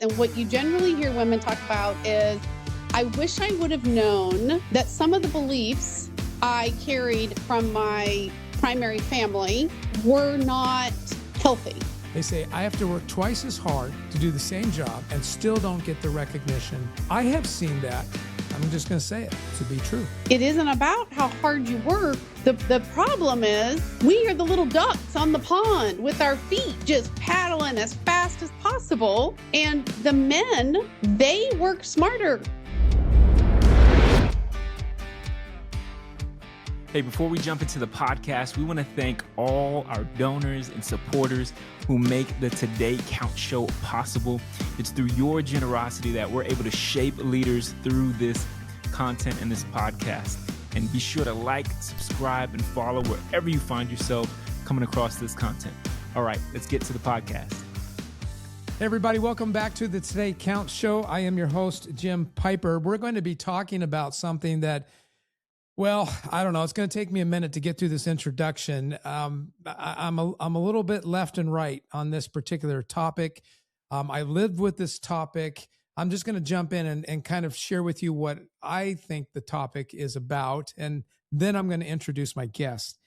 And what you generally hear women talk about is, I wish I would have known that some of the beliefs I carried from my primary family were not healthy. They say, I have to work twice as hard to do the same job and still don't get the recognition. I have seen that. I'm just going to say it to be true. It isn't about how hard you work. The problem is we are the little ducks on the pond with our feet just paddling as fast as possible. And the men, they work smarter. Hey, before we jump into the podcast, we want to thank all our donors and supporters who make the Today Count show possible. It's through your generosity that we're able to shape leaders through this content and this podcast. And be sure to like, subscribe, and follow wherever you find yourself coming across this content. All right, let's get to the podcast. Hey everybody, welcome back to the Today Count show. I am your host, Jim Piper. We're going to be talking about something that, well, I don't know. It's going to take me a minute to get through this introduction. I'm a little bit left and right on this particular topic. I lived with this topic. I'm just going to jump in and kind of share with you what I think the topic is about, and then I'm going to introduce my guest.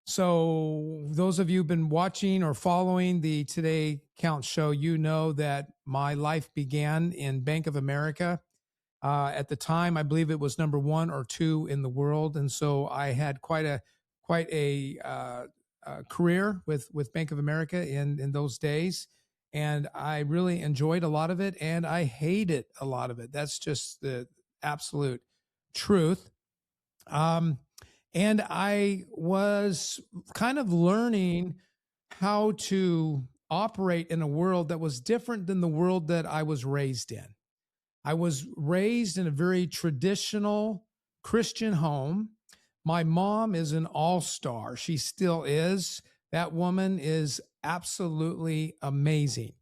So those of you who've been watching or following the Today Count show, you know that my life began in Bank of America. At the time, I believe it was number 1 or 2 in the world, and so I had quite a career with Bank of America in those days, and I really enjoyed a lot of it, and I hated a lot of it. That's just the absolute truth. And I was kind of learning how to operate in a world that was different than the world that I was raised in. I was raised in a very traditional Christian home. My mom is an all-star. She still is. That woman is absolutely amazing.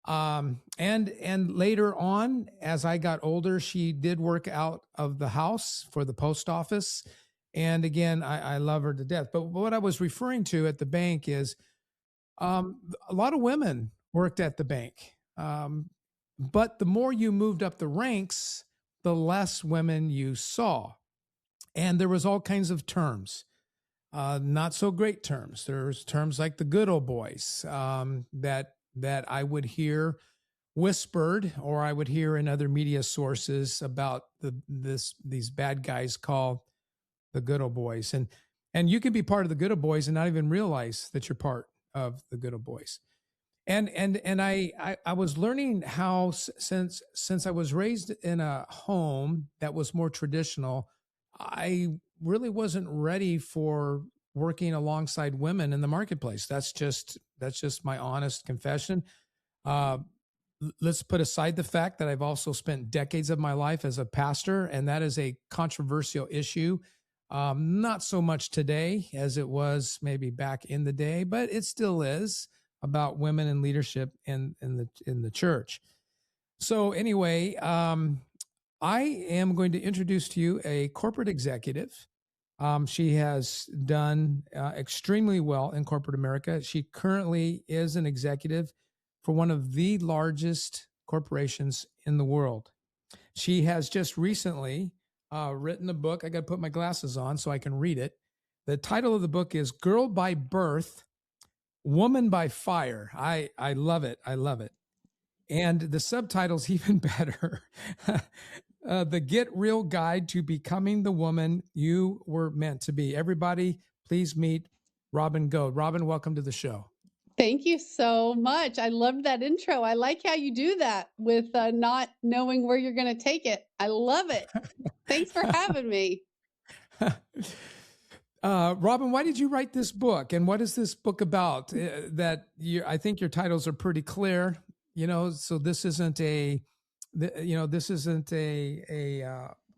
And later on, as I got older, she did work out of the house for the post office. And again, I love her to death. But what I was referring to at the bank is a lot of women worked at the bank. But the more you moved up the ranks, the less women you saw. And there was all kinds of terms, not so great terms. There's terms like the good old boys that I would hear whispered, or I would hear in other media sources about these bad guys called the good old boys. And you can be part of the good old boys and not even realize that you're part of the good old boys. And I was learning how, since I was raised in a home that was more traditional, I really wasn't ready for working alongside women in the marketplace. That's just my honest confession. Let's put aside the fact that I've also spent decades of my life as a pastor, and that is a controversial issue. Not so much today as it was maybe back in the day, but it still is, about women in leadership in the church. So anyway, I am going to introduce to you a corporate executive. She has done extremely well in corporate America. She currently is an executive for one of the largest corporations in the world. She has just recently written a book. I got to put my glasses on so I can read it. The title of the book is Girl by Birth, Woman by Fire. I love it. I love it. And the subtitle's even better. The Get Real Guide to Becoming the Woman You Were Meant to Be. Everybody, please meet Robin Goad. Robin, welcome to the show. Thank you so much. I loved that intro. I like how you do that with not knowing where you're going to take it. I love it. Thanks for having me. Robin, why did you write this book, and what is this book about? I think your titles are pretty clear. So this isn't a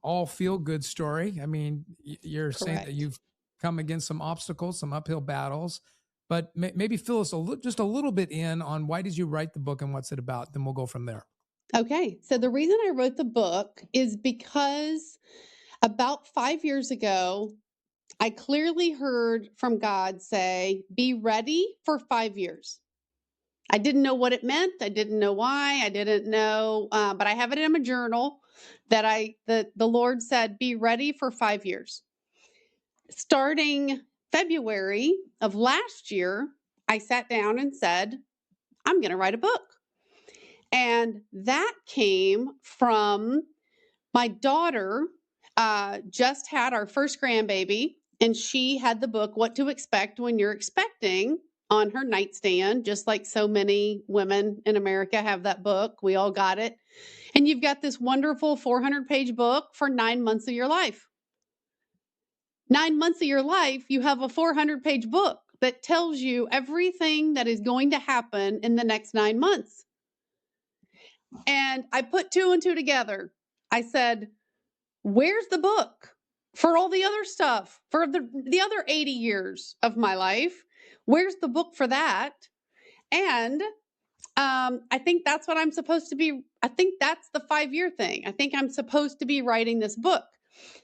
all feel good story. I mean, you're Correct. saying that you've come against some obstacles, some uphill battles, but maybe fill us just a little bit in on why did you write the book and what's it about? Then we'll go from there. Okay. So the reason I wrote the book is because about 5 years ago, I clearly heard from God say, be ready for 5 years. I didn't know what it meant. I didn't know why. I didn't know, but I have it in my journal that the Lord said, be ready for 5 years. Starting February of last year, I sat down and said, I'm going to write a book. And that came from my daughter, just had our first grandbaby, and she had the book, What to Expect When You're Expecting, on her nightstand, just like so many women in America have that book. We all got it. And you've got this wonderful 400-page book for 9 months of your life. 9 months of your life, you have a 400-page book that tells you everything that is going to happen in the next 9 months. And I put 2 and 2 together. I said, where's the book for all the other stuff, for the other 80 years of my life? Where's the book for that? And I think that's what I'm supposed to be. I think that's the 5-year thing. I think I'm supposed to be writing this book.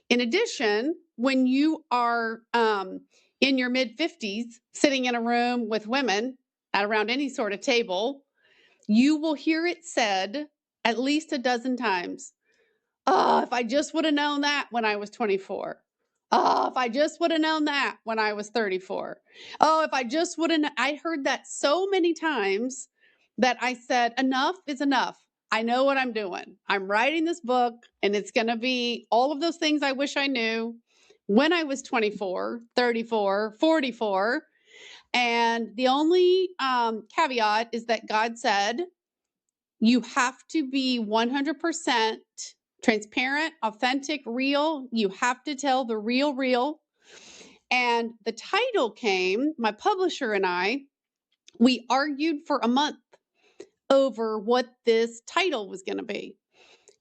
In addition, when you are in your mid-50s, sitting in a room with women at around any sort of table, you will hear it said at least a dozen times. Oh, if I just would have known that when I was 24. Oh, if I just would have known that when I was 34. Oh, if I just would have. I heard that so many times that I said, enough is enough. I know what I'm doing. I'm writing this book, and it's going to be all of those things I wish I knew when I was 24, 34, 44. And the only caveat is that God said, you have to be 100% transparent, authentic, real. You have to tell the real. And the title came, my publisher and we argued for a month over what this title was going to be.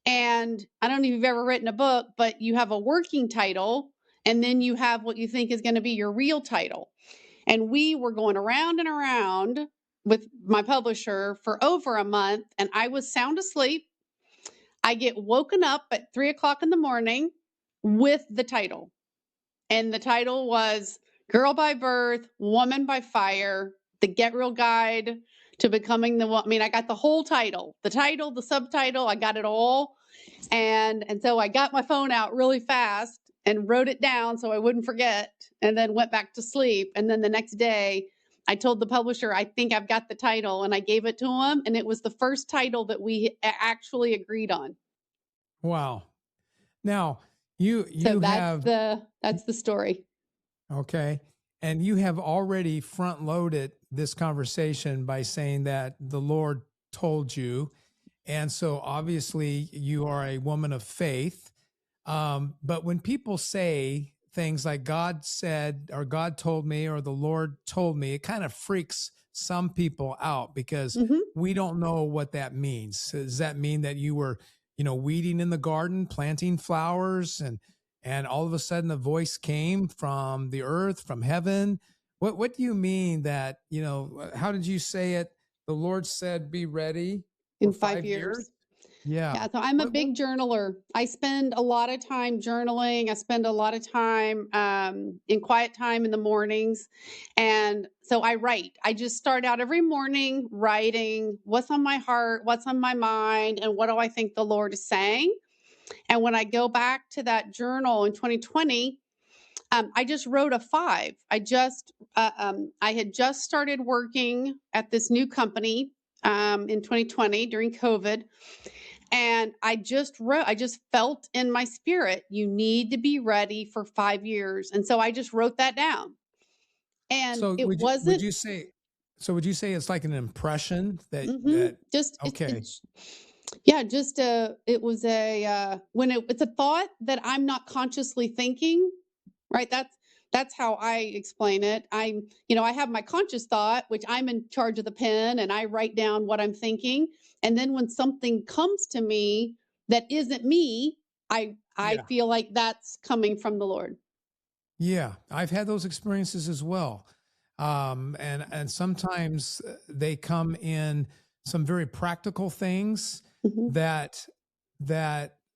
And I don't know if you've ever written a book, but you have a working title, and then you have what you think is going to be your real title. And we were going around and around with my publisher for over a month, and I was sound asleep. I get woken up at 3:00 in the morning with the title. And the title was Girl by Birth, Woman by Fire, the Get Real Guide to Becoming the Woman. I mean, I got the whole title, the subtitle, I got it all. And so I got my phone out really fast and wrote it down so I wouldn't forget, and then went back to sleep. And then the next day, I told the publisher, I think I've got the title, and I gave it to him. And it was the first title that we actually agreed on. Wow. Now, you So have that's the story. okay, and you have already front loaded this conversation by saying that the Lord told you, and so obviously you are a woman of faith. But when people say things like God said, or God told me, or the Lord told me, it kind of freaks some people out because Mm-hmm. we don't know what that means. Does that mean that you were, weeding in the garden, planting flowers, and all of a sudden a voice came from the earth, from heaven? What do you mean that, how did you say it? The Lord said, be ready for In 5 5 years? years. Yeah. Yeah, so I'm a What big journaler. I spend a lot of time journaling. I spend a lot of time in quiet time in the mornings. And so I write. I just start out every morning writing what's on my heart, what's on my mind, and what do I think the Lord is saying. And when I go back to that journal in 2020, I just wrote a 5. I had just started working at this new company in 2020 during COVID. And I just felt in my spirit, you need to be ready for 5 years. And so I just wrote that down. And So it would wasn't you say it's like an impression that just, okay. yeah, just it was it's a thought that I'm not consciously thinking, right? That's how I explain it. I have my conscious thought, which I'm in charge of the pen, and I write down what I'm thinking. And then when something comes to me that isn't me, I Yeah. feel like that's coming from the Lord. Yeah, I've had those experiences as well. And sometimes they come in some very practical things Hmm. that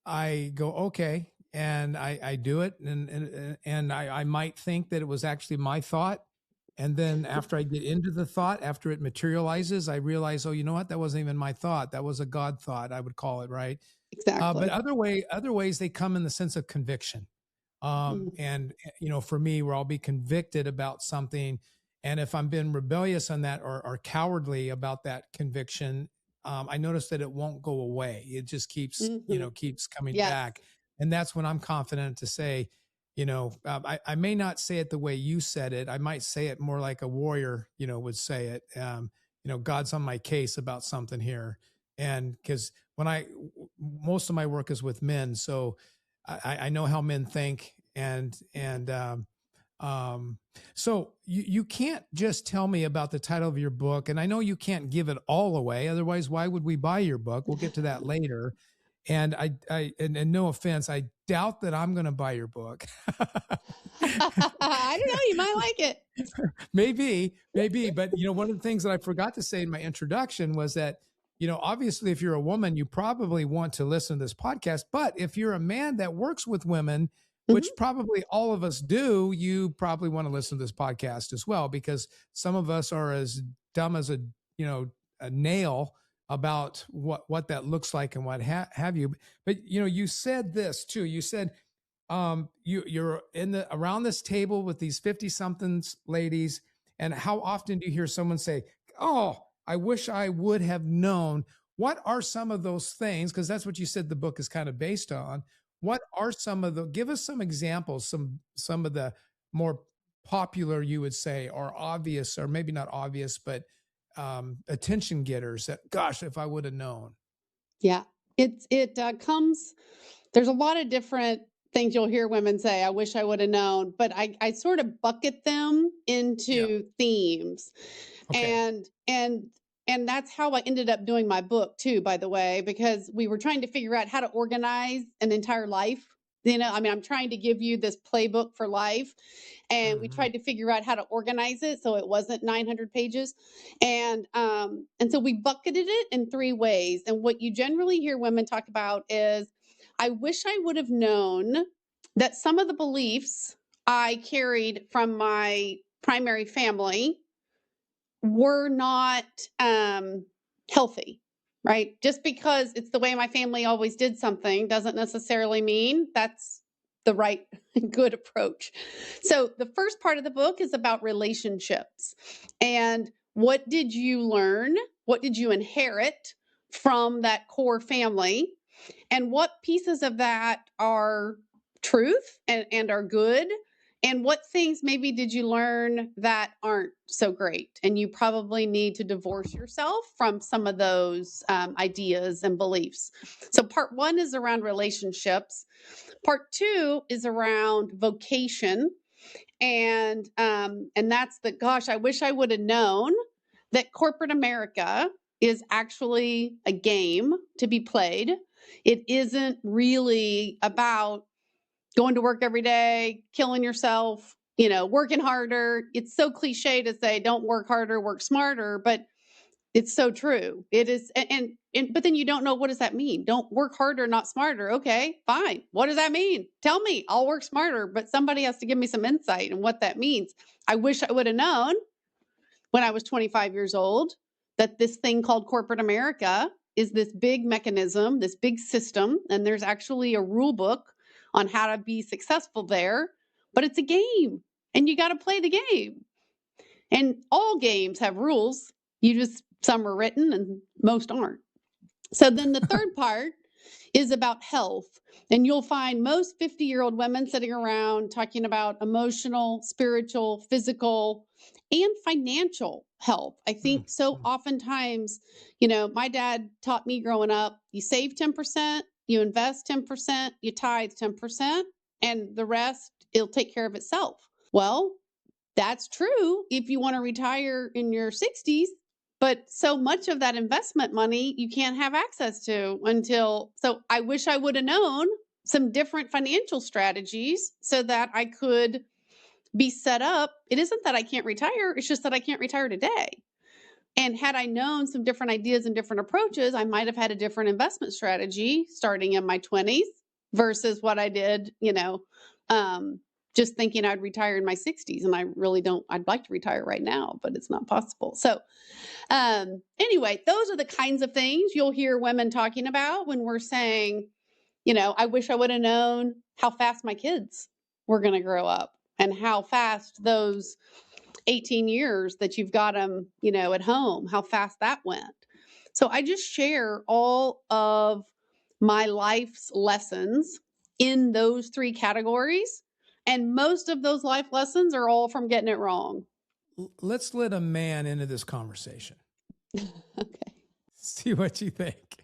I go, okay, and I do it, and I might think that it was actually my thought, And then after I get into the thought, after it materializes, I realize, oh, you know what? That wasn't even my thought. That was a God thought, I would call it, right? But Exactly. other ways they come in the sense of conviction. Mm. And for me, where I'll be convicted about something, and if I'm being rebellious on that or cowardly about that conviction, I notice that it won't go away. It just keeps, Mhm. keeps coming Yes. back, and that's when I'm confident to say, I may not say it the way you said it. I might say it more like a warrior, would say it. God's on my case about something here, and because most of my work is with men, so I know how men think, um, so you can't just tell me about the title of your book, and I know you can't give it all away. Otherwise, why would we buy your book? We'll get to that later. And and no offense, I doubt that I'm going to buy your book. I don't know. You might like it. Maybe, but one of the things that I forgot to say in my introduction was that, obviously if you're a woman, you probably want to listen to this podcast, but if you're a man that works with women, which Mhm. probably all of us do, you probably want to listen to this podcast as well, because some of us are as dumb as a nail about what that looks like and what have you. But you said this too. You said you're in the around this table with these 50 somethings ladies, and how often do you hear someone say, oh, I wish I would have known? What are some of those things, because that's what you said the book is kind of based on? What are some of the, give us some examples, some of the more popular, you would say, or obvious, or maybe not obvious, but attention getters that, gosh, if I would have known. Yeah. It comes, there's a lot of different things you'll hear women say, I wish I would have known, but I sort of bucket them Yeah. into themes. Okay. And that's how I ended up doing my book too, by the way, because we were trying to figure out how to organize an entire life. I mean, I'm trying to give you this playbook for life, and we Mhm. tried to figure out how to organize it so it wasn't 900 pages. And so we bucketed it in three ways. And what you generally hear women talk about is, I wish I would have known that some of the beliefs I carried from my primary family were not healthy, right? Just because it's the way my family always did something doesn't necessarily mean that's the right good approach. So the first part of the book is about relationships. And what did you learn? What did you inherit from that core family? And what pieces of that are truth and are good, and what things maybe did you learn that aren't so great, and you probably need to divorce yourself from some of those ideas and beliefs. So part one is around relationships. Part two is around vocation, and that's the, gosh, I wish I would have known that corporate America is actually a game to be played. It isn't really about going to work every day, killing yourself, working harder. It's so cliche to say don't work harder, work smarter, but it's so true. It is, and but then you don't know, what does that mean? Don't work harder, not smarter. Okay, fine. What does that mean? Tell me. I'll work smarter, but somebody has to give me some insight and what that means. I wish I would have known when I was 25 years old that this thing called corporate America is this big mechanism, this big system, and there's actually a rule book on how to be successful there, but it's a game and you got to play the game. And all games have rules. Some are written and most aren't. So then the third part is about health. And you'll find most 50-year-old women sitting around talking about emotional, spiritual, physical, and financial health. I think so Mhm. oftentimes, my dad taught me growing up, you save 10%, you invest 10%, you tithe 10%, and the rest, it'll take care of itself. Well, that's true if you want to retire in your 60s, but so much of that investment money you can't have access to until. So I wish I would have known some different financial strategies so that I could be set up. It isn't that I can't retire, it's just that I can't retire today. And had I known some different ideas and different approaches, I might have had a different investment strategy starting in my 20s versus what I did, just thinking I'd retire in my 60s. And I really don't, I'd like to retire right now, but it's not possible. So anyway, those are the kinds of things you'll hear women talking about when we're saying, I wish I would have known how fast my kids were going to grow up and how fast those 18 years that you've got them, at home, how fast that went. So I just share all of my life's lessons in those three categories. And most of those life lessons are all from getting it wrong. Let's let a man into this conversation. Okay. See what you think.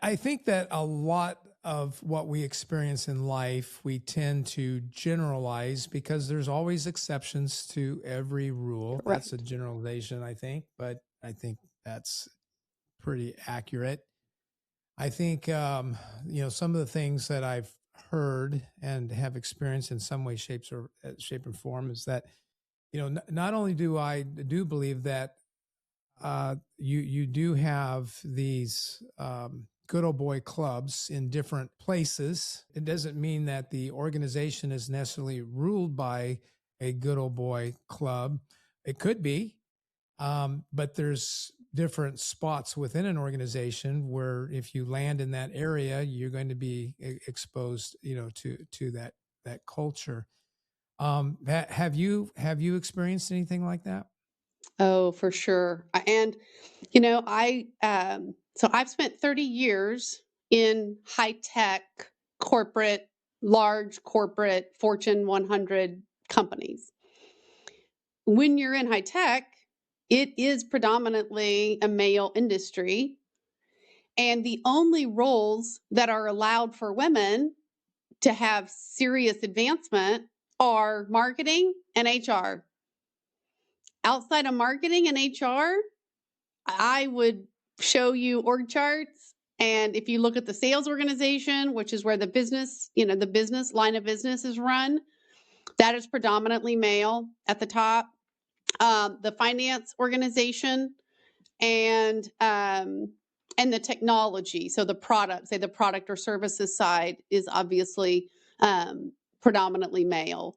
I think that a lot of what we experience in life, we tend to generalize because there's always exceptions to every rule. Correct. That's a generalization, I think, but I think that's pretty accurate. I think, some of the things that I've heard and have experienced in some way, shape and form is that, not only do I do believe that you do have these good old boy clubs in different places. It doesn't mean that the organization is necessarily ruled by a good old boy club. It could be, but there's different spots within an organization where if you land in that area, you're going to be exposed, to that culture. Have you experienced anything like that? Oh, for sure. And, so I've spent 30 years in high tech corporate, large corporate Fortune 100 companies. When you're in high tech, it is predominantly a male industry. And the only roles that are allowed for women to have serious advancement are marketing and HR. Outside of marketing and HR, I would show you org charts. And if you look at the sales organization, which is where the business, the business line of business is run, that is predominantly male at the top. The finance organization and the technology. So the product, say the product or services side is obviously predominantly male.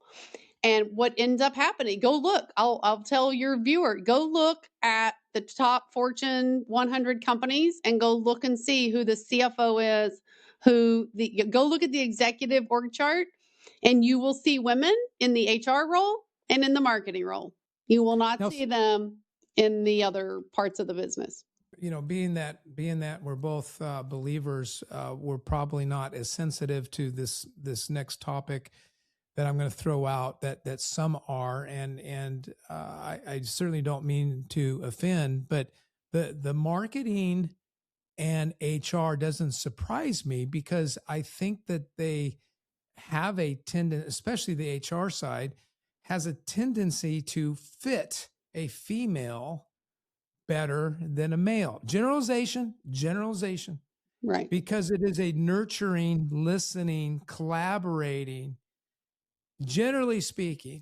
And what ends up happening, go look, I'll tell your viewer, go look at the top Fortune 100 companies and go look and see who the CFO is, go look at the executive org chart and you will see women in the HR role and in the marketing role. You will not see them in the other parts of the business. Being that we're both believers, we're probably not as sensitive to this next topic that I'm going to throw out that some are, and I certainly don't mean to offend, but the marketing and HR doesn't surprise me because I think that they have a tendency, especially the HR side, has a tendency to fit a female better than a male. Generalization, Right. because it is a nurturing, listening, collaborating. Generally speaking,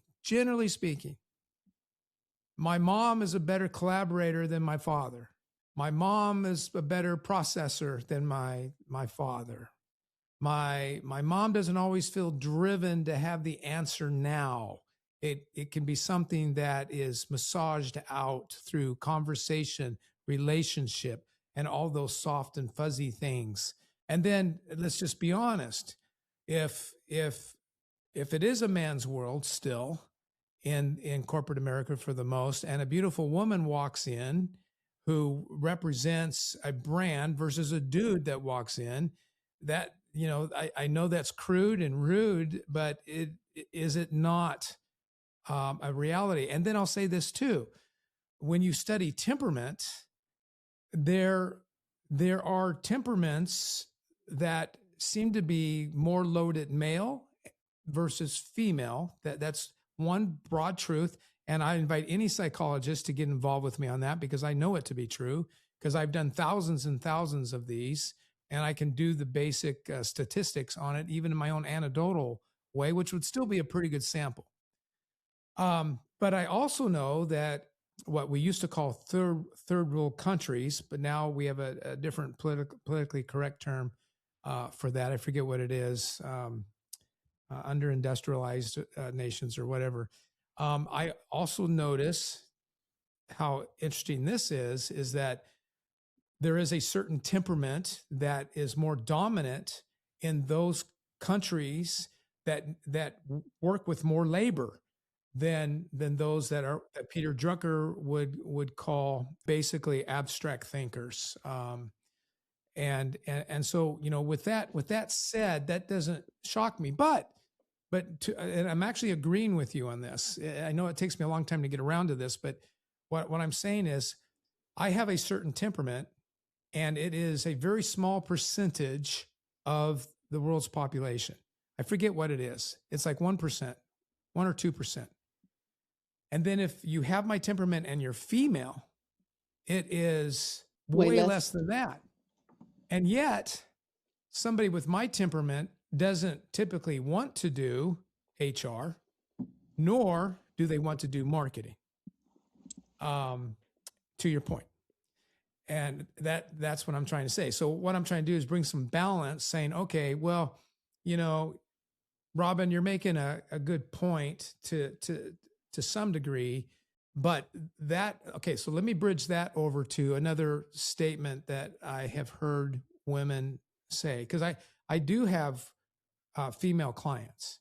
my mom is a better collaborator than my father. My mom is a better processor than my father. My mom doesn't always feel driven to have the answer now. It can be something that is massaged out through conversation, relationship, and all those soft and fuzzy things. And then let's just be honest. If it is a man's world still in corporate America for the most, and a beautiful woman walks in who represents a brand versus a dude that walks in, that, I know that's crude and rude, but is it not a reality? And then I'll say this too. When you study temperament, there are temperaments that seem to be more loaded male versus female. That's one broad truth. And I invite any psychologist to get involved with me on that because I know it to be true because I've done thousands and thousands of these and I can do the basic statistics on it, even in my own anecdotal way, which would still be a pretty good sample. But I also know that what we used to call third world countries, but now we have a different politically correct term for that. I forget what it is. under industrialized nations or whatever. I also notice how interesting this is that there is a certain temperament that is more dominant in those countries that work with more labor than those that Peter Drucker would call basically abstract thinkers. And so, with that said, that doesn't shock me, and I'm actually agreeing with you on this. I know it takes me a long time to get around to this, but what I'm saying is I have a certain temperament, and it is a very small percentage of the world's population. I forget what it is. It's like 1%, 1 or 2%. And then if you have my temperament and you're female, it is way less than that. And yet, somebody with my temperament doesn't typically want to do HR, nor do they want to do marketing, to your point. And that's what I'm trying to say. So what I'm trying to do is bring some balance, saying, okay, well, Robin, you're making a good point to some degree, but okay, so let me bridge that over to another statement that I have heard women say, because I do have female clients,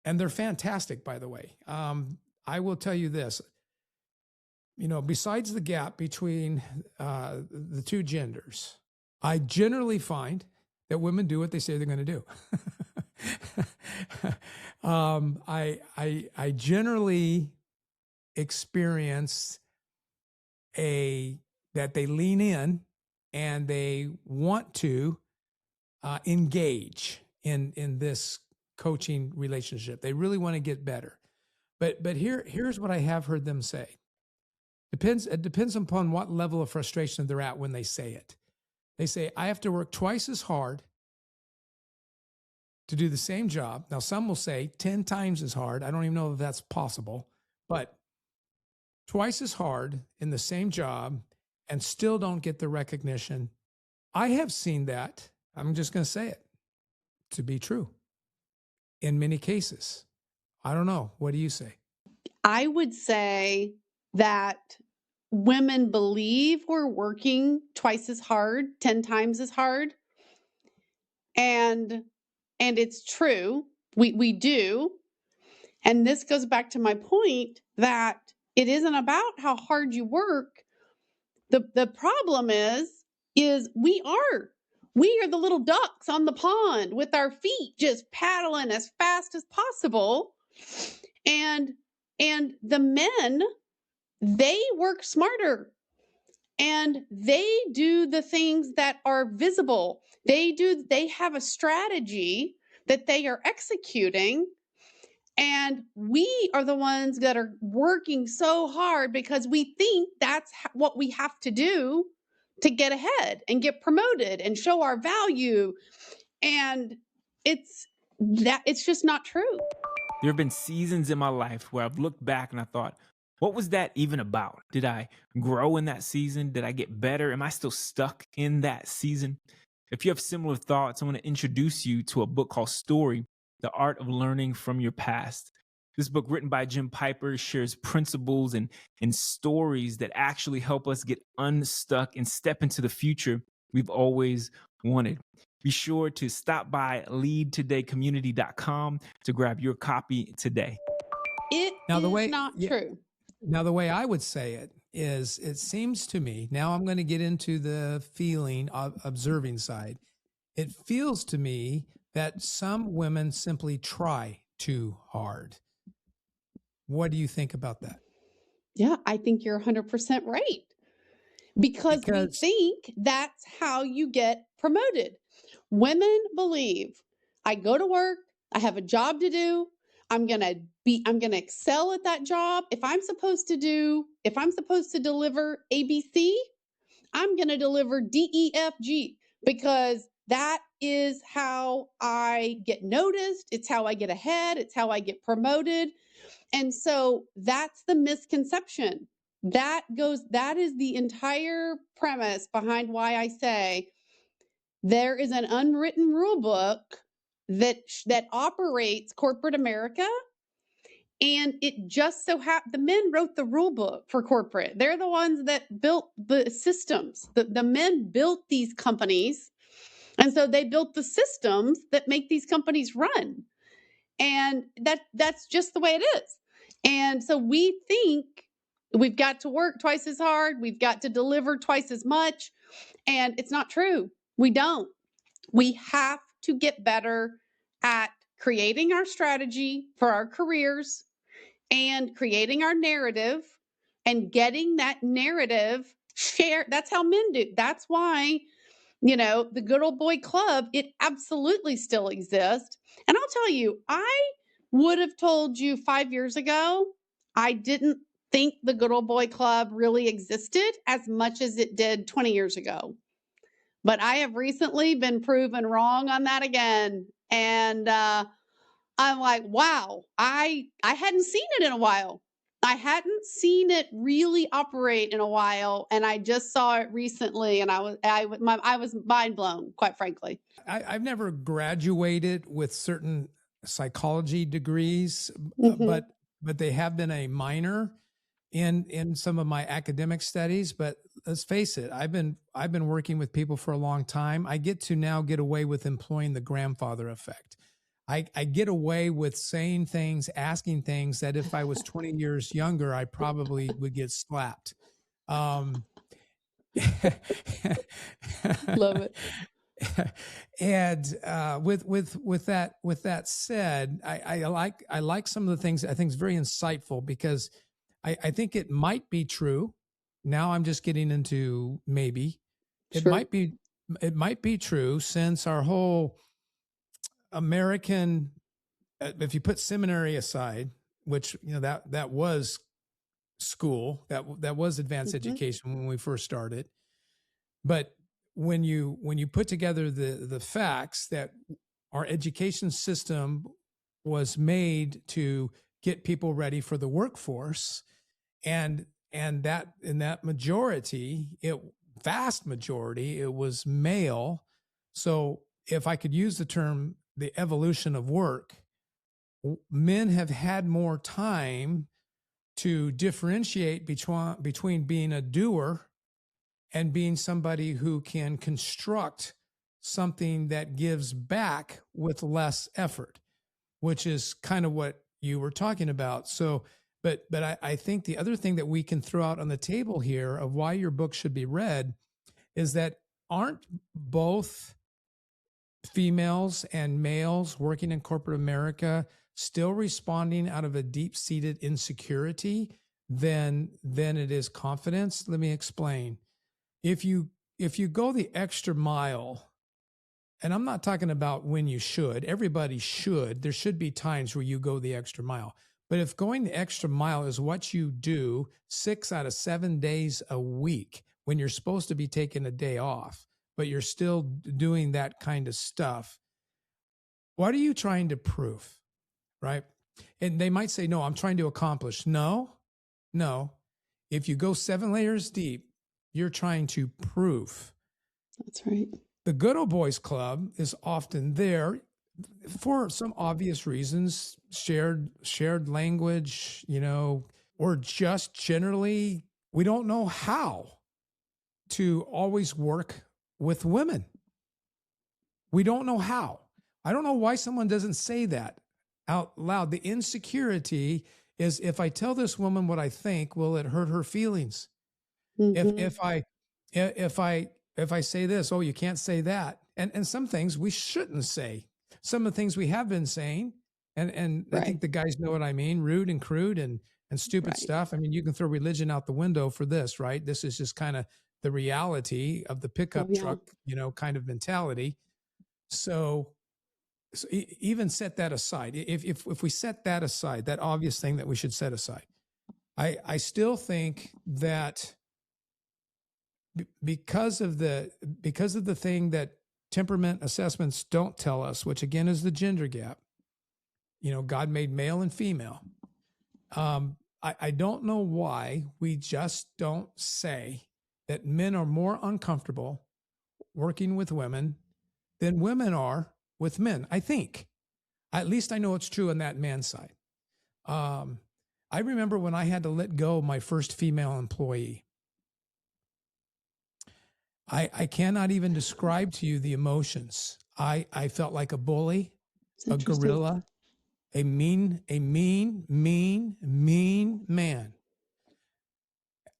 and they're fantastic, by the way. I will tell you this, besides the gap between the two genders, I generally find that women do what they say they're going to do. I generally experience that they lean in and they want to engage in this coaching relationship. They really want to get better. But here's what I have heard them say. It depends upon what level of frustration they're at when they say it. They say, I have to work twice as hard to do the same job. Now, some will say 10 times as hard. I don't even know if that's possible, but twice as hard in the same job and still don't get the recognition. I have seen that, I'm just going to say it, to be true in many cases. I don't know. What do you say? I would say that women believe we're working twice as hard, 10 times as hard. And it's true. We do. And this goes back to my point that it isn't about how hard you work. The problem is we are the little ducks on the pond with our feet just paddling as fast as possible. And the men, they work smarter and they do the things that are visible. They have a strategy that they are executing. And we are the ones that are working so hard because we think that's what we have to do to get ahead and get promoted and show our value. And it's just not true. There have been seasons in my life where I've looked back and I thought, what was that even about? Did I grow in that season? Did I get better? Am I still stuck in that season? If you have similar thoughts, I want to introduce you to a book called Story, The Art of Learning from Your Past. This book, written by Jim Piper, shares principles and stories that actually help us get unstuck and step into the future we've always wanted. Be sure to stop by leadtodaycommunity.com to grab your copy today. It is not true. Now, the way I would say it is, it seems to me, now I'm going to get into the feeling of observing side. It feels to me that some women simply try too hard. What do you think about that? Yeah, I think you're 100% right. Because we think that's how you get promoted. Women believe I go to work, I have a job to do, I'm going to excel at that job. If I'm supposed to deliver ABC, I'm going to deliver DEFG, because that is how I get noticed. It's how I get ahead. It's how I get promoted. And so that's the misconception. That is the entire premise behind why I say there is an unwritten rule book that operates corporate America. And it just so happened the men wrote the rule book for corporate. They're the ones that built the systems. The men built these companies. And so they built the systems that make these companies run. And that's just the way it is. And so we think we've got to work twice as hard, we've got to deliver twice as much. And it's not true. We don't. We have to get better at creating our strategy for our careers and creating our narrative and getting that narrative shared. That's how men do. That's why, the good old boy club, it absolutely still exists. And I'll tell you, I would have told you 5 years ago, I didn't think the good old boy club really existed as much as it did 20 years ago. But I have recently been proven wrong on that again. And I'm like, wow, I hadn't seen it in a while. I hadn't seen it really operate in a while, and I just saw it recently, and I was mind blown, quite frankly. I've never graduated with certain psychology degrees, Mm-hmm. but they have been a minor in some of my academic studies. But let's face it, I've been working with people for a long time. I get to now get away with employing the grandfather effect. I get away with saying things, asking things that if I was 20 years younger, I probably would get slapped. Love it. And with that said, I like some of the things. I think is very insightful because I think it might be true. Now I'm just getting into maybe it Sure. might be true, since our whole American, if you put seminary aside, which that was school, that was advanced Mm-hmm. education when we first started. But when you put together the facts that our education system was made to get people ready for the workforce, and that in that majority, vast majority, it was male. So if I could use the term, the evolution of work, men have had more time to differentiate between being a doer and being somebody who can construct something that gives back with less effort, which is kind of what you were talking about. So, but I think the other thing that we can throw out on the table here of why your book should be read is that aren't both females and males working in corporate America still responding out of a deep-seated insecurity than it is confidence? Let me explain. If you go the extra mile, and I'm not talking about when you should, everybody should. There should be times where you go the extra mile. But if going the extra mile is what you do 6 out of 7 days a week when you're supposed to be taking a day off, but you're still doing that kind of stuff, what are you trying to prove? Right? And they might say, no, I'm trying to accomplish. No. If you go 7 layers deep, you're trying to prove. That's right. The Good Old Boys Club is often there for some obvious reasons, shared language, or just generally, we don't know how to always work with women. We don't know how. I don't know why someone doesn't say that out loud. The insecurity is, if I tell this woman what I think, will it hurt her feelings? Mm-hmm. If I say this, oh, you can't say that. And some things we shouldn't say. Some of the things we have been saying, and I think the guys know what I mean, rude and crude and stupid stuff. I mean, you can throw religion out the window for this, right? This is just kind of the reality of the pickup truck, kind of mentality. So even set that aside. If we set that aside, that obvious thing that we should set aside, I still think that because of the thing that temperament assessments don't tell us, which again is the gender gap. God made male and female. I don't know why we just don't say that men are more uncomfortable working with women than women are with men. I think, at least I know it's true on that man's side. I remember when I had to let go my first female employee. I cannot even describe to you the emotions. I felt like a bully, a gorilla, a mean man.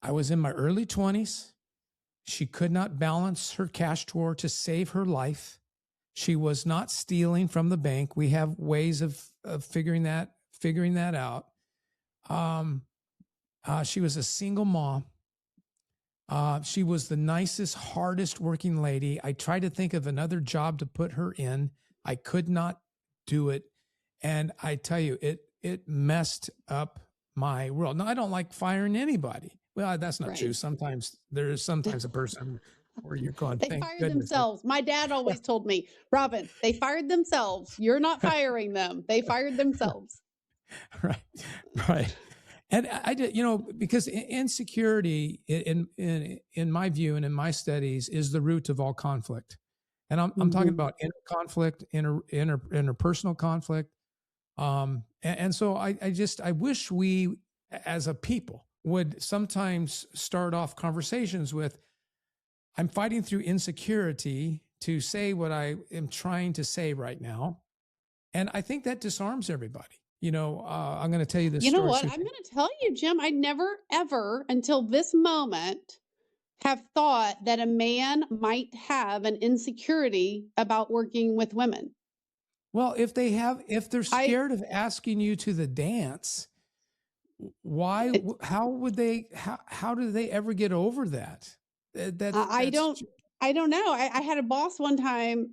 I was in my early 20s. She could not balance her cash drawer to save her life. She was not stealing from the bank. We have ways of figuring that out. She was a single mom. She was the nicest, hardest working lady. I tried to think of another job to put her in. I could not do it. And I tell you, it messed up my world. Now, I don't like firing anybody. Well, that's not true. Sometimes a person where you're going, they thank fired goodness. themselves. My dad always told me, Robin, they fired themselves. You're not firing them. They fired themselves. Right. And I did, because insecurity in my view and in my studies is the root of all conflict. And I'm talking about inner conflict, interpersonal conflict. And so I wish we as a people would sometimes start off conversations with, I'm fighting through insecurity to say what I am trying to say right now. And I think that disarms everybody. I'm going to tell you this story. You know what? I'm going to tell you, Jim, I never, ever until this moment have thought that a man might have an insecurity about working with women. Well, if they're scared of asking you to the dance, how do they ever get over that? I don't know. I had a boss one time,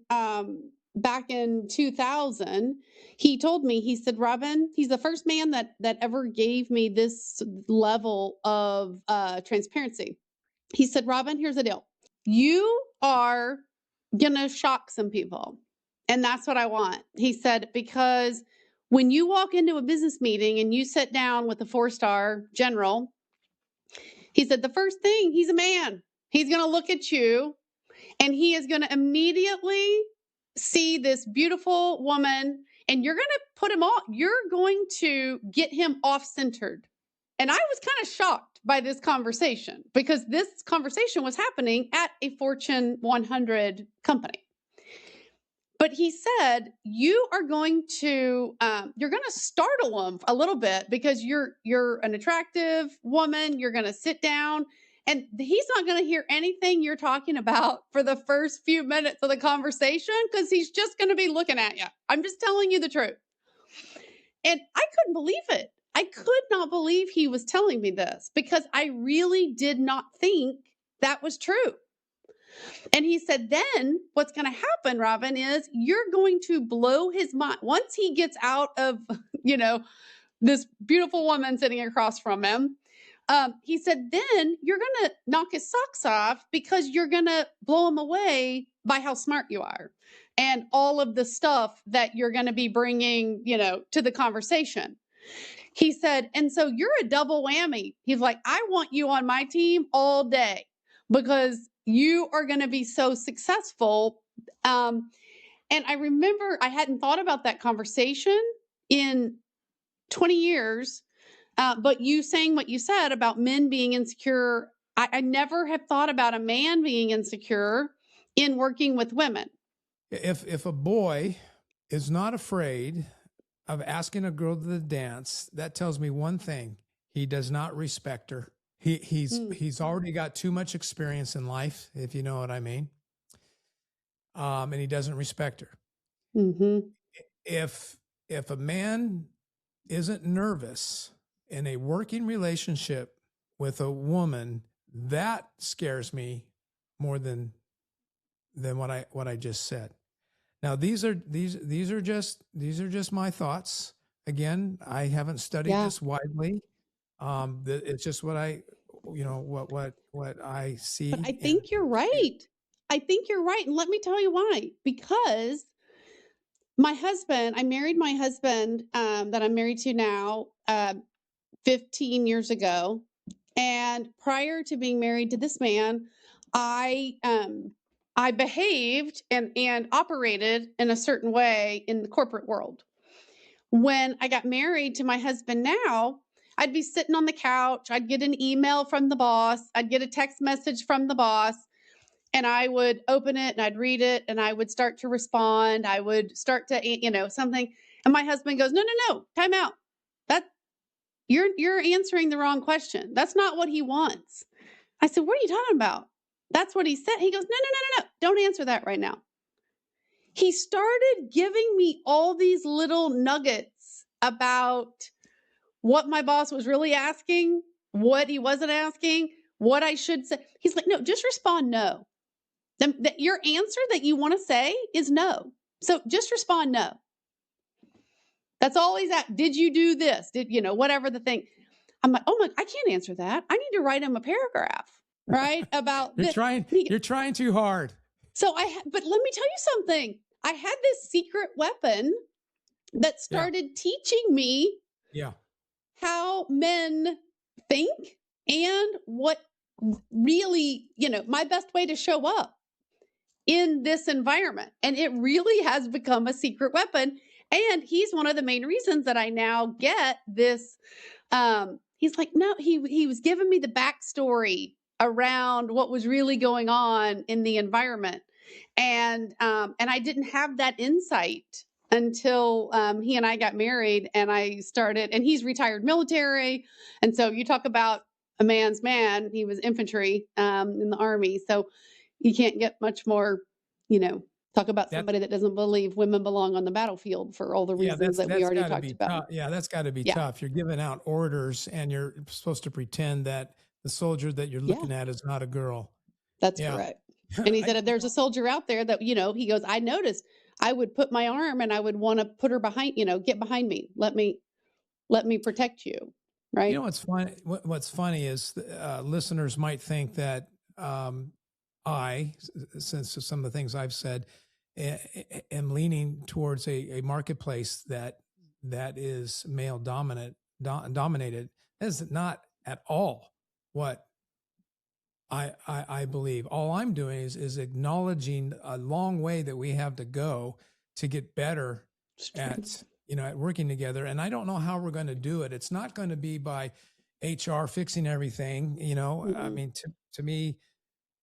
back in 2000. He told me, he said, Robin, he's the first man that ever gave me this level of transparency. He said, Robin, here's the deal. You are going to shock some people. And that's what I want. He said, because when you walk into a business meeting and you sit down with a 4-star general, he said, the first thing, he's a man. He's going to look at you and he is going to immediately see this beautiful woman and you're going to put him off. You're going to get him off-centered. And I was kind of shocked by this conversation because this conversation was happening at a Fortune 100 company. But he said, you are going to startle them a little bit because you're an attractive woman. You're going to sit down and he's not going to hear anything you're talking about for the first few minutes of the conversation because he's just going to be looking at you. I'm just telling you the truth. And I couldn't believe it. I could not believe he was telling me this because I really did not think that was true. And he said, then what's going to happen, Robin, is you're going to blow his mind. Once he gets out of, this beautiful woman sitting across from him, he said, then you're going to knock his socks off because you're going to blow him away by how smart you are and all of the stuff that you're going to be bringing, to the conversation. He said, and so you're a double whammy. He's like, I want you on my team all day because you are going to be so successful. And I remember I hadn't thought about that conversation in 20 years. But you saying what you said about men being insecure, I never have thought about a man being insecure in working with women. If a boy is not afraid of asking a girl to the dance, that tells me one thing: he does not respect her. He's already got too much experience in life, if you know what I mean. And he doesn't respect her. Mm-hmm. If a man isn't nervous in a working relationship with a woman, that scares me more than what I just said. Now these are just my thoughts. Again, I haven't studied this widely. It's just what I see. But I think you're right. And let me tell you why. Because I married my husband that I'm married to now 15 years ago. And prior to being married to this man, I I behaved and operated in a certain way in the corporate world. When I got married to my husband now, I'd be sitting on the couch. I'd get an email from the boss. I'd get a text message from the boss, and I would open it and I'd read it and I would start to respond. I would start to, something. And my husband goes, no, time out. That you're answering the wrong question. That's not what he wants. I said, what are you talking about? That's what he said. He goes, no. Don't answer that right now. He started giving me all these little nuggets about what my boss was really asking, what he wasn't asking, what I should say. He's like, no, just respond no. Your answer that you want to say is no. So just respond no. That's all he's at. Did you do this? Whatever the thing. I'm like, oh my, I can't answer that. I need to write him a paragraph, right? About you're trying too hard. So but let me tell you something. I had this secret weapon that started teaching me how men think and what really, my best way to show up in this environment. And it really has become a secret weapon. And he's one of the main reasons that I now get this. He's like, no, he was giving me the backstory around what was really going on in the environment. And I didn't have that insight until he and I got married, and I started, and he's retired military. And so you talk about a man's man, he was infantry in the Army. So you can't get much more, talk about somebody that doesn't believe women belong on the battlefield for all the reasons that we already talked about. That's got to be tough. You're giving out orders and you're supposed to pretend that the soldier that you're looking at is not a girl. That's correct. And he said, if there's a soldier out there that, he goes, I noticed I would put my arm and I would want to put her behind, get behind me. Let me protect you. Right. What's funny? What's funny is listeners might think that since some of the things I've said, am leaning towards a marketplace that is male dominated. That is not at all what I believe. All I'm doing is acknowledging a long way that we have to go to get better at working together. And I don't know how we're going to do it. It's not going to be by HR fixing everything. I mean, to me,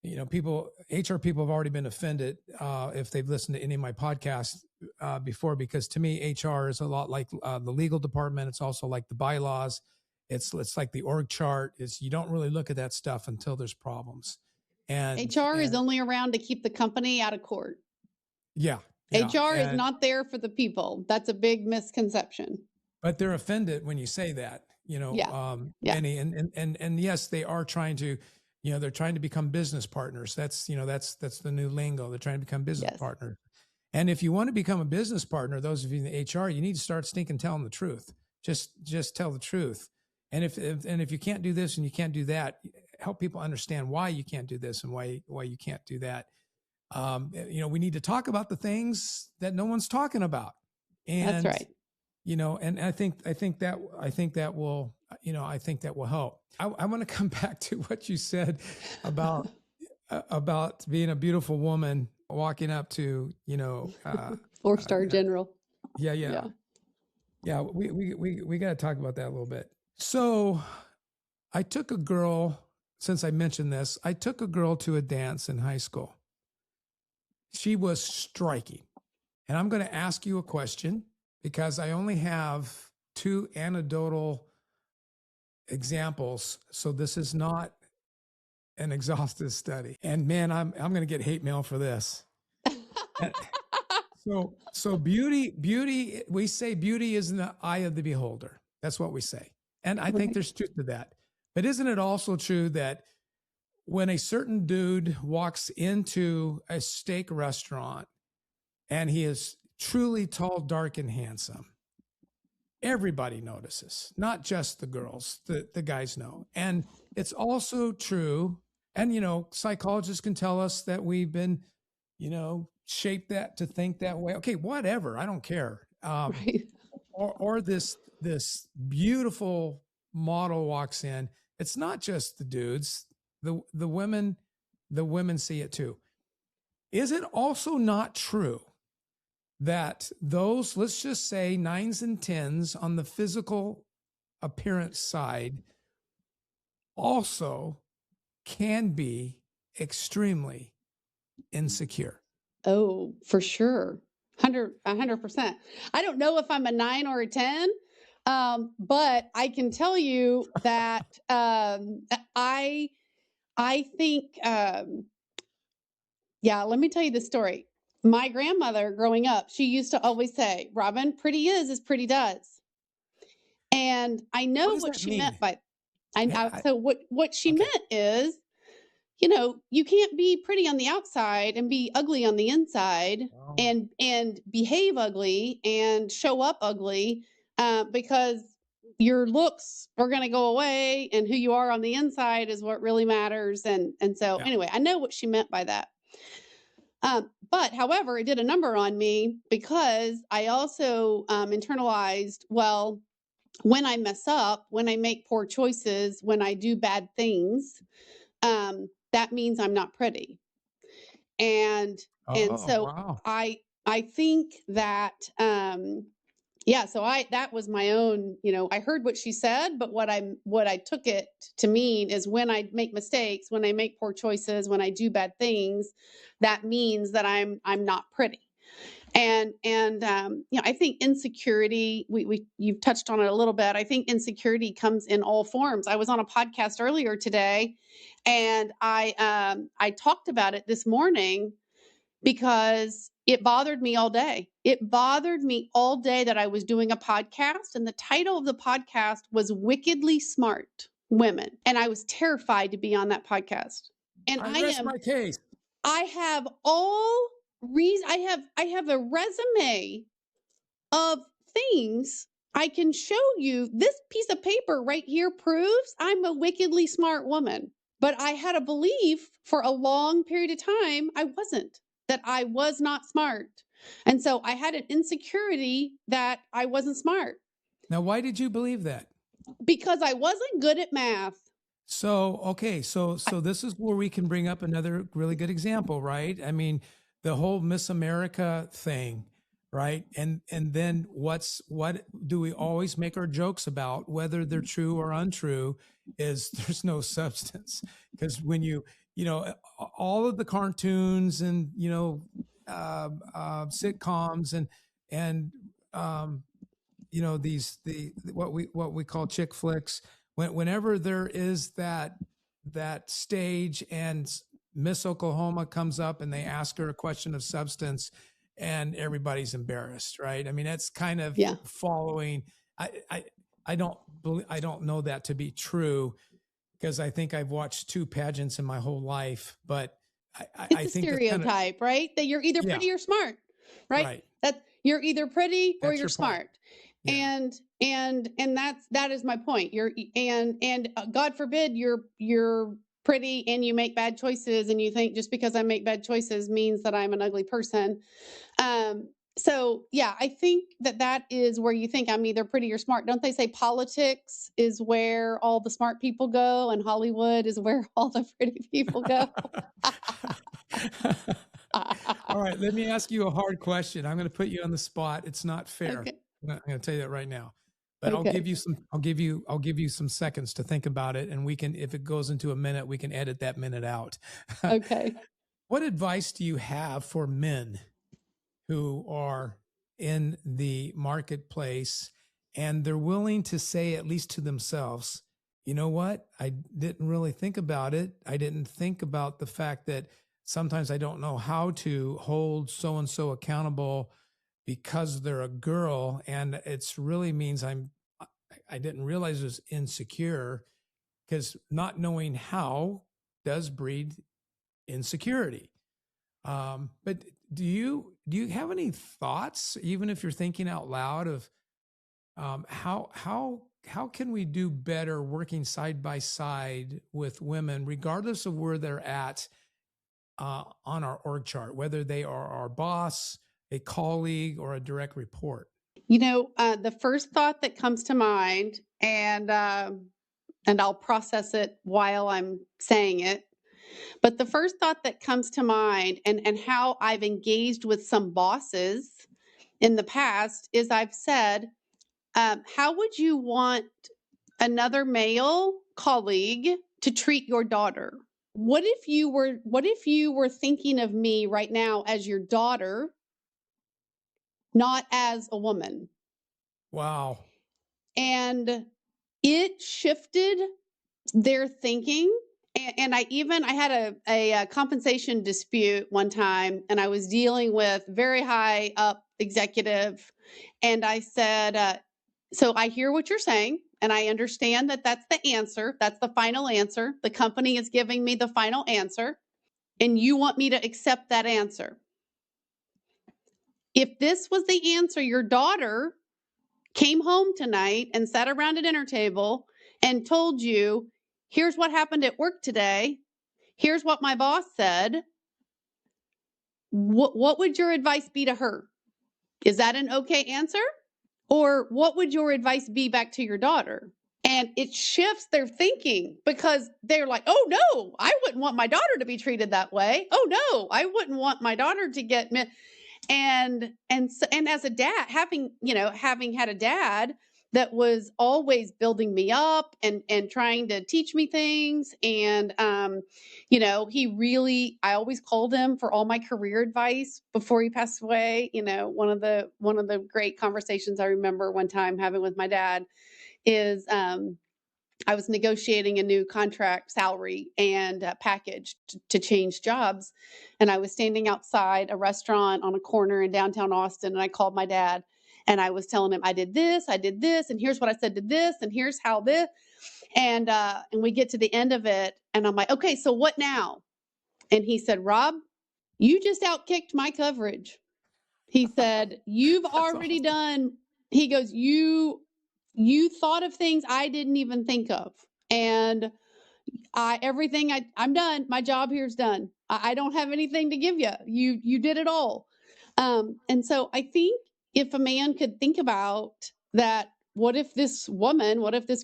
HR people have already been offended if they've listened to any of my podcasts before, because to me, HR is a lot like the legal department. It's also like the bylaws. It's like the org chart. You don't really look at that stuff until there's problems. And HR is only around to keep the company out of court. Yeah. HR is not there for the people. That's a big misconception. But they're offended when you say that, Benny, and yes, they are trying to, they're trying to become business partners. That's the new lingo. They're trying to become business partners. And if you want to become a business partner, those of you in the HR, you need to start stinking telling the truth. Just tell the truth. And if you can't do this and you can't do that, help people understand why you can't do this and why you can't do that. We need to talk about the things that no one's talking about. And, that's right. And I think that will help. I want to come back to what you said about being a beautiful woman walking up to, 4-star general. Yeah. We got to talk about that a little bit. So I took a girl, since I mentioned this, I took a girl to a dance in high school. She was striking. And I'm going to ask you a question because I only have 2 anecdotal examples. So this is not an exhaustive study. And man, I'm going to get hate mail for this. So beauty, we say beauty is in the eye of the beholder. That's what we say. And I think there's truth to that. But isn't it also true that when a certain dude walks into a steak restaurant and he is truly tall, dark, and handsome, everybody notices, not just the girls, the guys know. And it's also true. And, psychologists can tell us that we've been, shaped that to think that way. Okay, whatever. I don't care. Or this beautiful model walks in. It's not just the dudes. The women see it too. Is it also not true that those, let's just say 9s and 10s on the physical appearance side, also can be extremely insecure? Oh, for sure. 100%. I don't know if I'm a 9 or a 10, but I can tell you that I think, yeah, let me tell you the story. My grandmother growing up, she used to always say, Robin, pretty is as pretty does. And I What know does what that she mean? meant by I- so what she okay. meant is, you can't be pretty on the outside and be ugly on the inside, Oh. and behave ugly and show up ugly, because your looks are going to go away, and who you are on the inside is what really matters. And so Yeah. anyway, I know what she meant by that. But however, it did a number on me, because I also internalized, well, when I mess up, when I make poor choices, when I do bad things, that means I'm not pretty. And Oh, so wow. I think that, yeah, so that was my own, I heard what she said, but what I took it to mean is, when I make mistakes, when I make poor choices, when I do bad things, that means that I'm not pretty. And I think insecurity, you've touched on it a little bit. I think insecurity comes in all forms. I was on a podcast earlier today, and I talked about it this morning, because it bothered me all day. It bothered me all day that I was doing a podcast, and the title of the podcast was Wickedly Smart Women. And I was terrified to be on that podcast. And I rest my case. I have all reason, I have a resume of things I can show you. This piece of paper right here proves I'm a wickedly smart woman. But I had a belief for a long period of time that I was not smart. And so I had an insecurity that I wasn't smart, Now, why did you believe that? because I wasn't good at math. So, okay, so this is where we can bring up another really good example, right? I mean, the whole Miss America thing, right? And then what do we always make our jokes about, whether they're true or untrue, is there's no substance. Because when all of the cartoons and sitcoms and um, the what we call chick flicks, whenever there is that stage and Miss Oklahoma comes up and they ask her a question of substance, and everybody's embarrassed, right? I mean, that's kind of Yeah. following. I don't know that to be true, because I think I've watched 2 pageants in my whole life, but It's I a think that's kind of, stereotype, right? That you're either yeah, pretty or smart, right? right. That you're either pretty or That's you're your point. smart. Yeah. And that is my point. God forbid you're pretty and you make bad choices, and you think just because I make bad choices means that I'm an ugly person. So yeah, I think that is where you think I'm either pretty or smart. Don't they say politics is where all the smart people go, and Hollywood is where all the pretty people go? All right, let me ask you a hard question. I'm going to put you on the spot. It's not fair. Okay. I'm going to tell you that right now. But Okay. I'll give you some seconds to think about it, and we can, if it goes into a minute, we can edit that minute out. Okay. What advice do you have for men who are in the marketplace and they're willing to say, at least to themselves, you know what? I didn't really think about it. I didn't think about the fact that sometimes I don't know how to hold so and so accountable because they're a girl. And it's really means I didn't realize it was insecure, because not knowing how does breed insecurity. But do you have any thoughts, even if you're thinking out loud, of how can we do better working side by side with women, regardless of where they're at on our org chart, whether they are our boss, a colleague, or a direct report? The first thought that comes to mind, and I'll process it while I'm saying it, But the first thought that comes to mind, and how I've engaged with some bosses in the past, is I've said, how would you want another male colleague to treat your daughter? What if you were thinking of me right now as your daughter, not as a woman? Wow. And it shifted their thinking. And I had a compensation dispute one time, and I was dealing with very high up executive. And I said, so I hear what you're saying, and I understand that that's the answer. That's the final answer. The company is giving me the final answer, and you want me to accept that answer. If this was the answer, your daughter came home tonight and sat around a dinner table and told you, here's what happened at work today. Here's what my boss said. What would your advice be to her? Is that an okay answer? Or what would your advice be back to your daughter? And it shifts their thinking, because they're like, oh no, I wouldn't want my daughter to be treated that way. Oh no, I wouldn't want my daughter to get and as a dad, having had a dad that was always building me up and trying to teach me things, and I always called him for all my career advice before he passed away. One of the great conversations I remember one time having with my dad is I was negotiating a new contract salary and package to change jobs. And I was standing outside a restaurant on a corner in downtown Austin. And I called my dad and I was telling him, I did this, and here's what I said to this, and here's how this. And we get to the end of it. And I'm like, okay, so what now? And he said, Rob, you just outkicked my coverage. He said, you've already done. He goes, you thought of things I didn't even think of. And I'm done. My job here is done. I don't have anything to give you. You did it all. And so I think if a man could think about that, what if this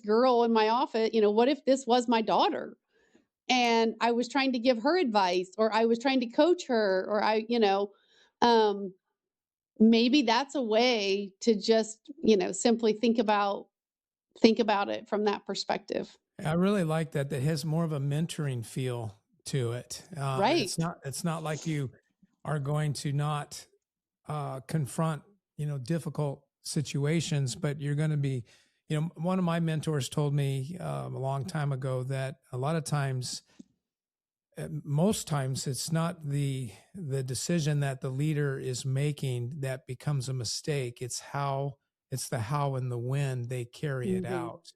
girl in my office, what if this was my daughter? And I was trying to give her advice, or I was trying to coach her, or maybe that's a way to just, simply think about it from that perspective. I really like that. That has more of a mentoring feel to it. Right. It's not like you are going to not confront, difficult situations, but you're going to be, one of my mentors told me a long time ago that a lot of times, most times, it's not the decision that the leader is making that becomes a mistake. It's the how and the when they carry it out.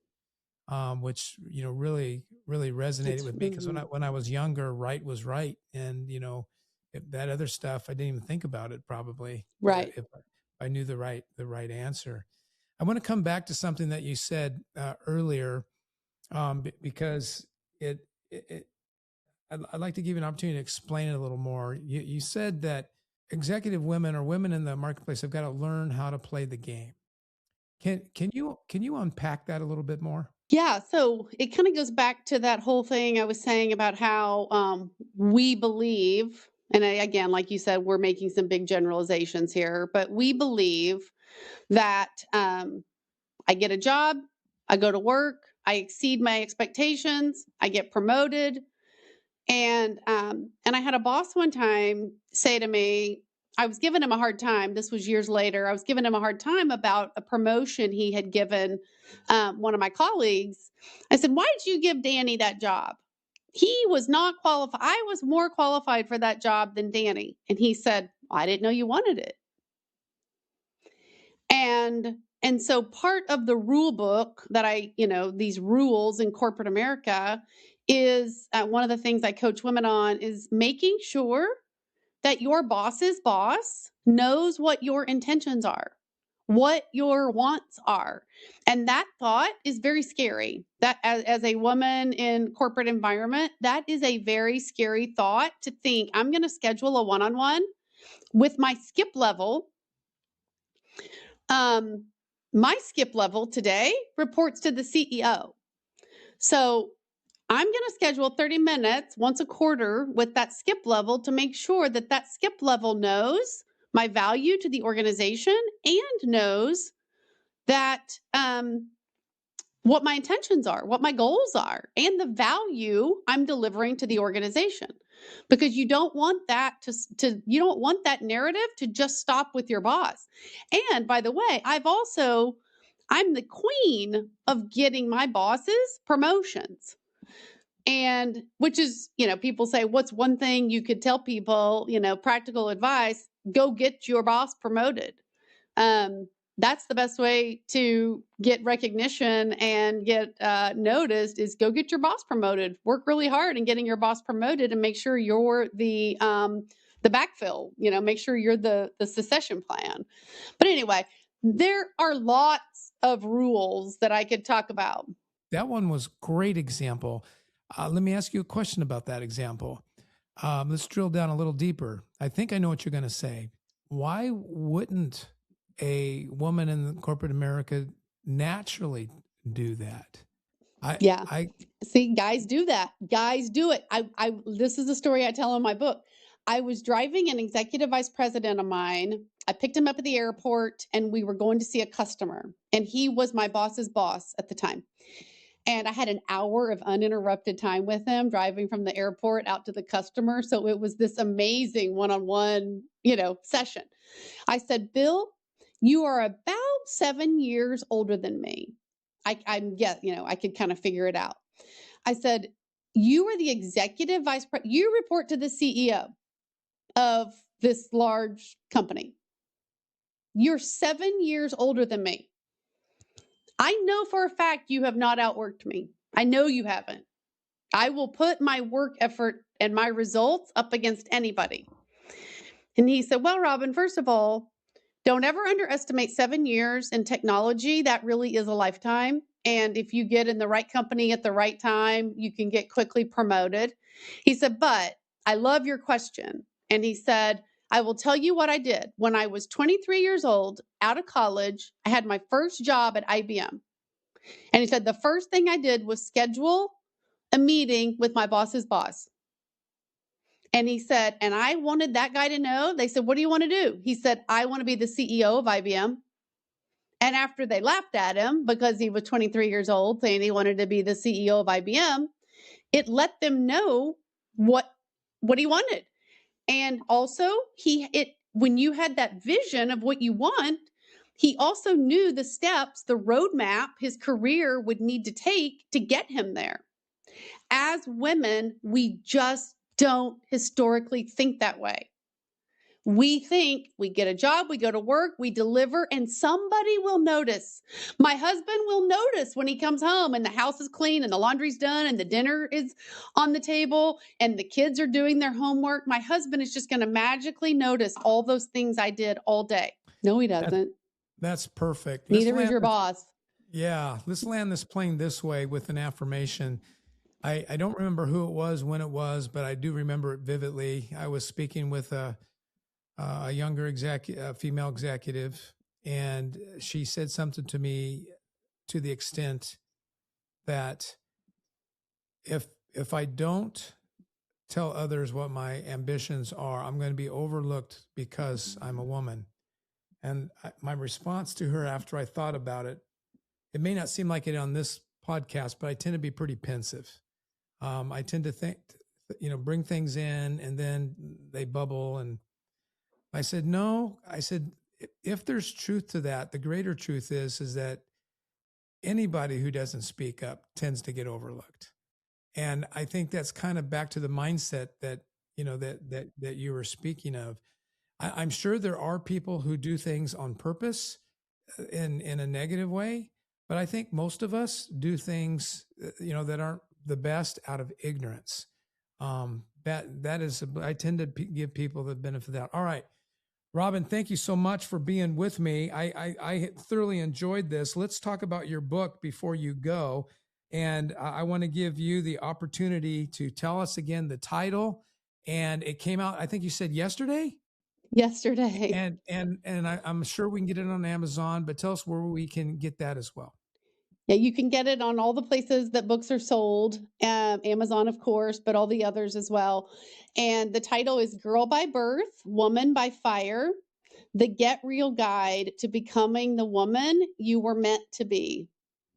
Which really resonated with me, because when I was younger, right was right, and that other stuff I didn't even think about it probably. Right. If I knew the right answer. I want to come back to something that you said earlier, because I'd like to give you an opportunity to explain it a little more. You said that executive women or women in the marketplace have got to learn how to play the game. Can you unpack that a little bit more? Yeah, so it kind of goes back to that whole thing I was saying about how we believe, and again, like you said, we're making some big generalizations here, but we believe that I get a job, I go to work, I exceed my expectations, I get promoted. And I had a boss one time say to me, I was giving him a hard time. This was years later. I was giving him a hard time about a promotion he had given one of my colleagues. I said, why did you give Danny that job? He was not qualified. I was more qualified for that job than Danny. And he said, I didn't know you wanted it. And so part of the rule book that these rules in corporate America is one of the things I coach women on is making sure that your boss's boss knows what your intentions are, what your wants are. And that thought is very scary. That as a woman in corporate environment, that is a very scary thought, to think I'm going to schedule a one-on-one with my skip level. My skip level today reports to the CEO. So I'm going to schedule 30 minutes once a quarter with that skip level to make sure that that skip level knows my value to the organization and knows that what my intentions are, what my goals are, and the value I'm delivering to the organization. Because you don't want that you don't want that narrative to just stop with your boss. And by the way, I'm the queen of getting my bosses promotions. And which is, people say, what's one thing you could tell people, practical advice, go get your boss promoted. That's the best way to get recognition and get noticed is go get your boss promoted. Work really hard in getting your boss promoted and make sure you're the backfill, make sure you're the succession plan. But anyway, there are lots of rules that I could talk about. That one was great example. Let me ask you a question about that example. Let's drill down a little deeper. I think I know what you're going to say. Why wouldn't a woman in corporate America naturally do that? Yeah. See, guys do that. Guys do it. This is a story I tell in my book. I was driving an executive vice president of mine. I picked him up at the airport and we were going to see a customer, and he was my boss's boss at the time. And I had an hour of uninterrupted time with him driving from the airport out to the customer. So it was this amazing one-on-one, session. I said, Bill, you are about 7 years older than me. I could kind of figure it out. I said, you are the executive vice president. You report to the CEO of this large company. You're 7 years older than me. I know for a fact you have not outworked me. I know you haven't. I will put my work effort and my results up against anybody. And he said, well, Robin, first of all, don't ever underestimate 7 years in technology. That really is a lifetime. And if you get in the right company at the right time, you can get quickly promoted. He said, but I love your question. And he said, I will tell you what I did. When I was 23 years old, out of college, I had my first job at IBM. And he said, the first thing I did was schedule a meeting with my boss's boss. And he said, and I wanted that guy to know. They said, what do you want to do? He said, I want to be the CEO of IBM. And after they laughed at him because he was 23 years old saying he wanted to be the CEO of IBM, it let them know what he wanted. And also when you had that vision of what you want, he also knew the steps, the roadmap his career would need to take to get him there. As women, we just don't historically think that way. We think we get a job, we go to work, we deliver, and somebody will notice. My husband will notice when he comes home and the house is clean and the laundry's done and the dinner is on the table and the kids are doing their homework. My husband is just going to magically notice all those things I did all day. No, he doesn't. That's perfect. Neither is your boss. Yeah. Let's land this plane this way with an affirmation. I don't remember who it was, when it was, but I do remember it vividly. I was speaking with a younger female executive, and she said something to me to the extent that if I don't tell others what my ambitions are, I'm going to be overlooked because I'm a woman. And my response to her after I thought about it, it may not seem like it on this podcast, but I tend to be pretty pensive. I tend to think, bring things in and then they bubble. And I said, no, if there's truth to that, the greater truth is that anybody who doesn't speak up tends to get overlooked. And I think that's kind of back to the mindset that, that you were speaking of. I'm sure there are people who do things on purpose in a negative way, but I think most of us do things, that aren't the best out of ignorance. That is, I tend to give people the benefit of that. All right, Robin, thank you so much for being with me. I thoroughly enjoyed this. Let's talk about your book before you go. And I want to give you the opportunity to tell us again the title. And it came out, I think you said yesterday? Yesterday. And I'm sure we can get it on Amazon, but tell us where we can get that as well. Yeah, you can get it on all the places that books are sold, Amazon, of course, but all the others as well. And the title is Girl by Birth, Woman by Fire, the Get Real Guide to Becoming the Woman You Were Meant to Be.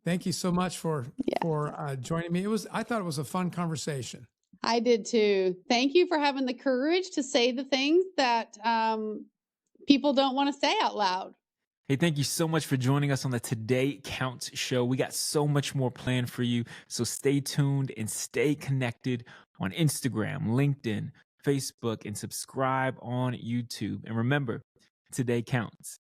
Thank you so much for Yeah. joining me. I thought it was a fun conversation. I did too. Thank you for having the courage to say the things that people don't want to say out loud. Hey, thank you so much for joining us on the Today Counts show. We got so much more planned for you. So stay tuned and stay connected on Instagram, LinkedIn, Facebook, and subscribe on YouTube. And remember, today counts.